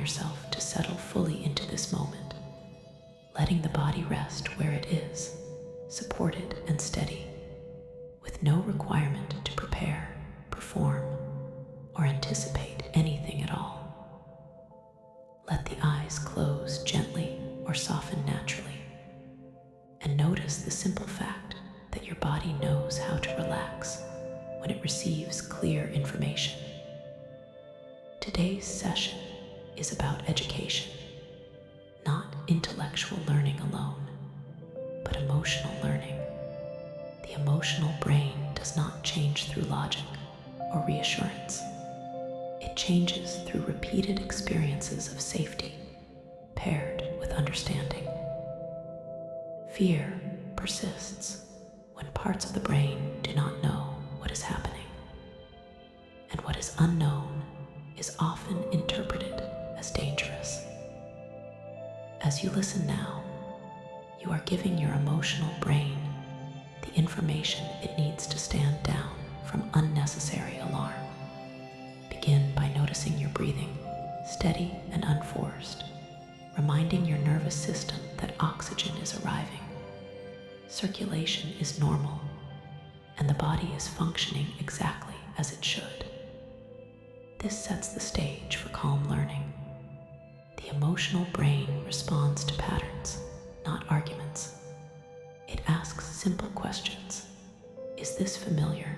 yourself to settle fully into this moment, letting the body rest where it is, supported and steady, with no requirement to prepare, perform, or anticipate anything at all. Let the eyes close gently or soften naturally, and notice the simple fact that your body knows how to relax when it receives clear information. Today's session is about education, not intellectual learning alone, but emotional learning. The emotional brain does not change through logic or reassurance. It changes through repeated experiences of safety, paired with understanding. Fear persists when parts of the brain do not know what is happening, and what is unknown is often interpreted as dangerous. As you listen now, you are giving your emotional brain the information it needs to stand down from unnecessary alarm. Begin by noticing your breathing, steady and unforced, reminding your nervous system that oxygen is arriving. Circulation is normal, and the body is functioning exactly as it should. This sets the stage for calm learning. The emotional brain responds to patterns, not arguments. It asks simple questions. Is this familiar?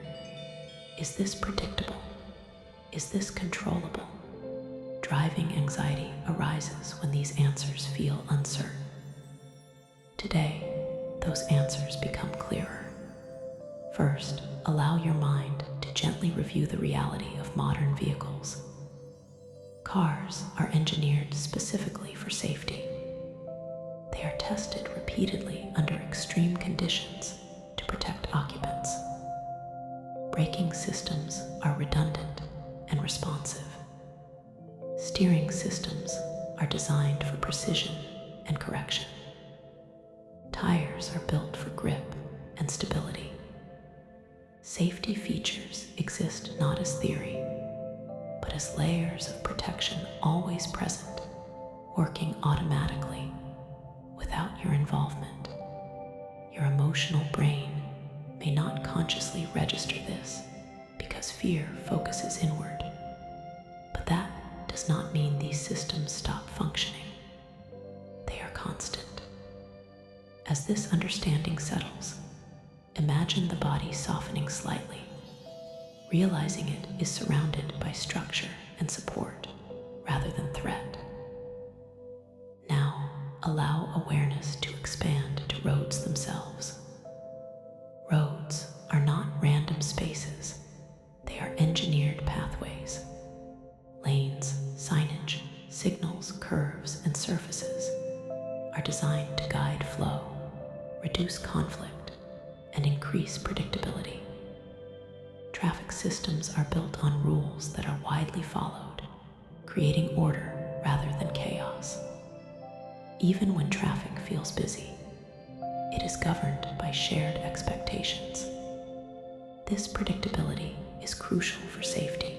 Is this predictable? Is this controllable? Driving anxiety arises when these answers feel uncertain. Today, those answers become clearer. First, allow your mind to gently review the reality of modern vehicles. Cars are engineered specifically for safety. They are tested repeatedly under extreme conditions to protect occupants. Braking systems are redundant and responsive. Steering systems are designed for precision and correction. Tires are built for grip and stability. Safety features exist not as theory, but as layers of protection always present, working automatically without your involvement. Your emotional brain may not consciously register this because fear focuses inward, but that does not mean these systems stop functioning. They are constant. As this understanding settles, imagine the body softening slightly, realizing it is surrounded by structure and support rather than threat. Now, allow awareness to expand to roads themselves. Roads are not random spaces. They are engineered pathways. Lanes, signage, signals, curves, and surfaces are designed to guide flow, reduce conflict, and increase predictability. Traffic systems are built on rules that are widely followed, creating order rather than chaos. Even when traffic feels busy, it is governed by shared expectations. This predictability is crucial for safety.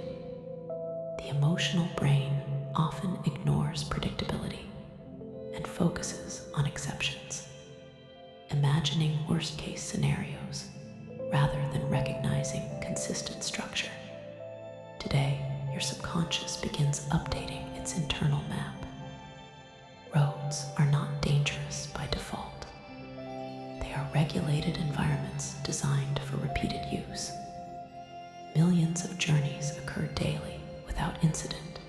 The emotional brain often ignores predictability and focuses on exceptions, imagining worst-case scenarios rather than recognizing consistent structure. Today, your subconscious begins updating its internal map. Roads are not dangerous by default. They are regulated environments designed for repeated use. Millions of journeys occur daily without incident,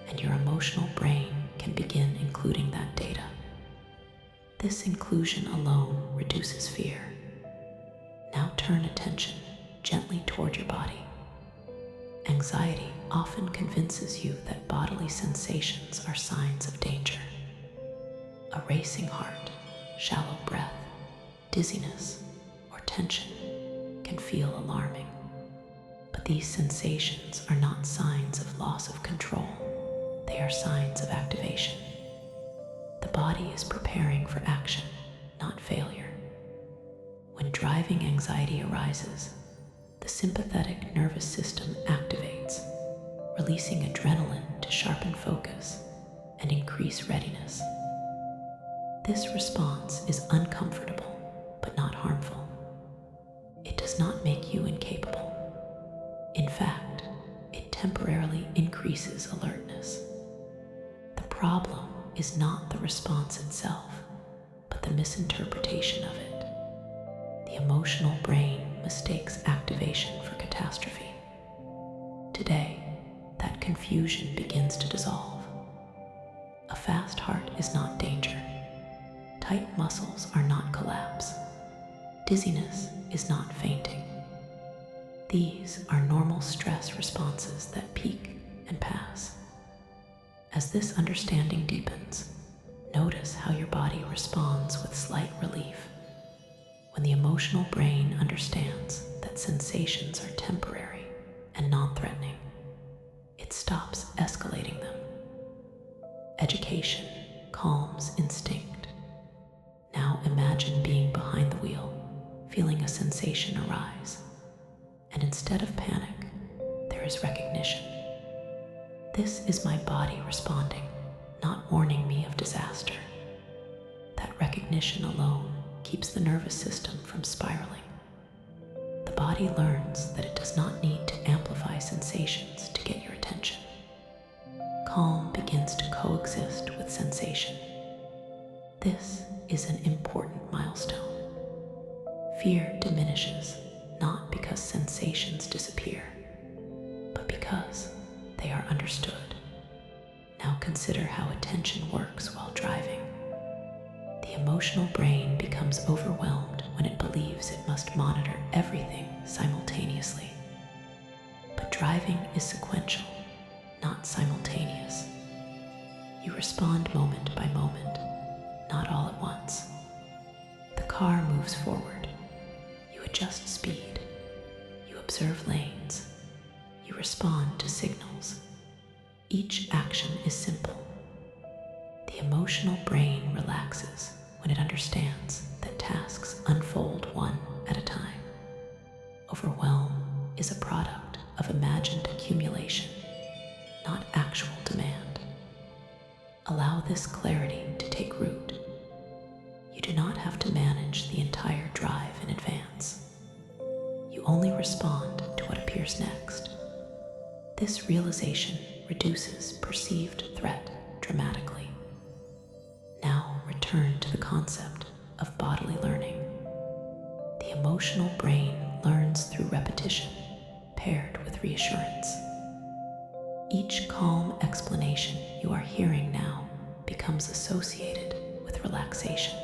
and your emotional brain can begin including that data. This inclusion alone reduces fear. Now turn attention gently toward your body. Anxiety often convinces you that bodily sensations are signs of danger. A racing heart, shallow breath, dizziness, or tension can feel alarming. But these sensations are not signs of loss of control. They are signs of activation. The body is preparing for action, not failure. When driving anxiety arises, the sympathetic nervous system activates, releasing adrenaline to sharpen focus increase readiness. This response is uncomfortable, but not harmful. It does not make you incapable. In fact, it temporarily increases alertness. The problem is not the response itself, but the misinterpretation of it. The emotional brain mistakes activation for catastrophe. Today, that confusion begins to dissolve. A fast heart is not danger. Tight muscles are not collapse. Dizziness is not fainting. These are normal stress responses that peak and pass. As this understanding deepens, notice how your body responds with slight relief. When the emotional brain understands that sensations are temporary and non-threatening, it stops escalating them. Education calms instinct. Now imagine being behind the wheel, feeling a sensation arise. And instead of panic, there is recognition. This is my body responding, not warning me of disaster. That recognition alone keeps the nervous system from spiraling. The body learns that it does not need to amplify sensations to get your attention. Calm begins to coexist with sensation. This is an important milestone. Fear diminishes, not because sensations disappear, but because they are understood. Now consider how attention works while driving. The emotional brain becomes overwhelmed when it believes it must monitor everything simultaneously. But driving is sequential, not simultaneous. You respond moment by moment, not all at once. The car moves forward. You adjust speed. You observe lanes. You respond to signals. Each action is simple. The emotional brain relaxes when it understands that tasks unfold one at a time. Overwhelm is a product of imagined accumulation, not actual demand. Allow this clarity to take root. You do not have to manage the entire drive in advance. You only respond to what appears next. This realization reduces perceived threat dramatically. Now return to the concept of bodily learning. The emotional brain learns through repetition, paired with reassurance. Each calm explanation you are hearing now becomes associated with relaxation.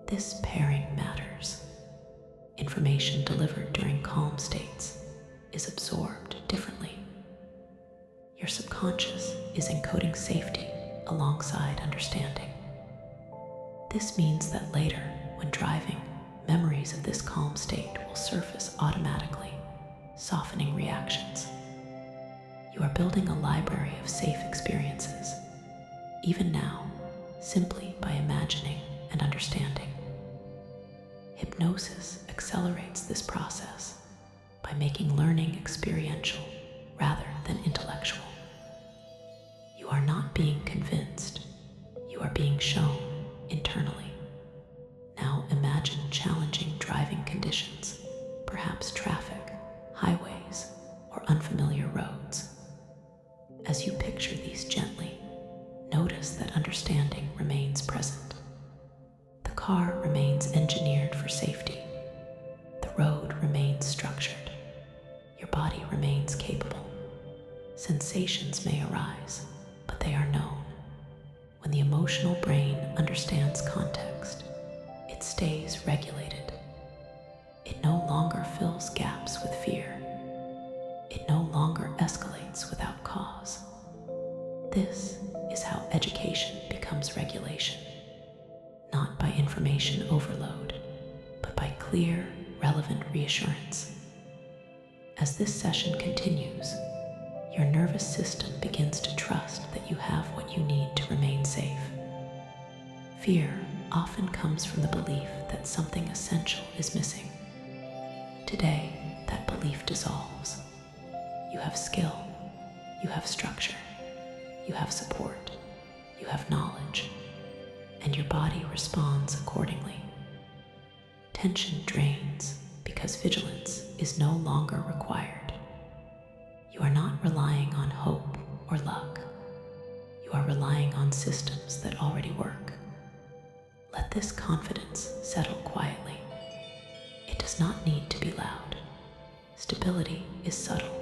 This pairing matters. Information delivered during calm states is absorbed differently. Your subconscious is encoding safety alongside understanding. This means that later, when driving, memories of this calm state will surface automatically, softening reactions. You are building a library of safe experiences, even now, simply by imagining and understanding. Hypnosis accelerates this process by making learning experiential rather than intellectual. You are not being convinced, you are being shown internally. Now imagine challenging driving conditions, perhaps traffic, highways, or unfamiliar roads. As you picture these gently, notice that understanding remains present. The car remains engineered for safety. The road remains structured. Your body remains capable. Sensations may arise, but they are known. When the emotional brain understands context, it stays regulated. It no longer fills gaps with fear. It no longer escalates without cause. This is how education becomes regulation, not by information overload, but by clear, relevant reassurance. As this session continues, your nervous system begins to trust that you have what you need to remain safe. Fear often comes from the belief that something essential is missing. Today, that belief dissolves. You have skill, you have structure, you have support. you have knowledge, and your body responds accordingly. Tension drains because vigilance is no longer required. You are not relying on hope or luck. You are relying on systems that already work. Let this confidence settle quietly. It does not need to be loud. Stability is subtle.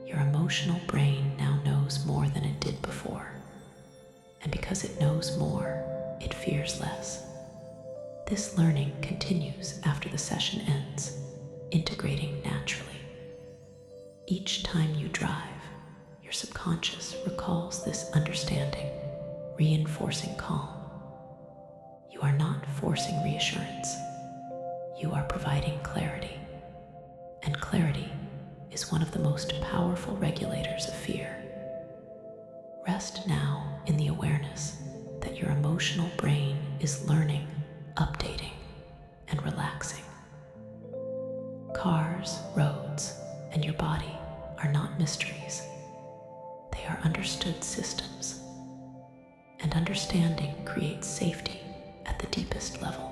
Your emotional brain now knows more than it did before. And because it knows more, it fears less. This learning continues after the session ends, integrating naturally. Each time you drive, your subconscious recalls this understanding, reinforcing calm. You are not forcing reassurance. You are providing clarity. And clarity is one of the most powerful regulators of fear. Rest now in the awareness that your emotional brain is learning, updating, and relaxing. Cars, roads, and your body are not mysteries. They are understood systems, and understanding creates safety at the deepest level.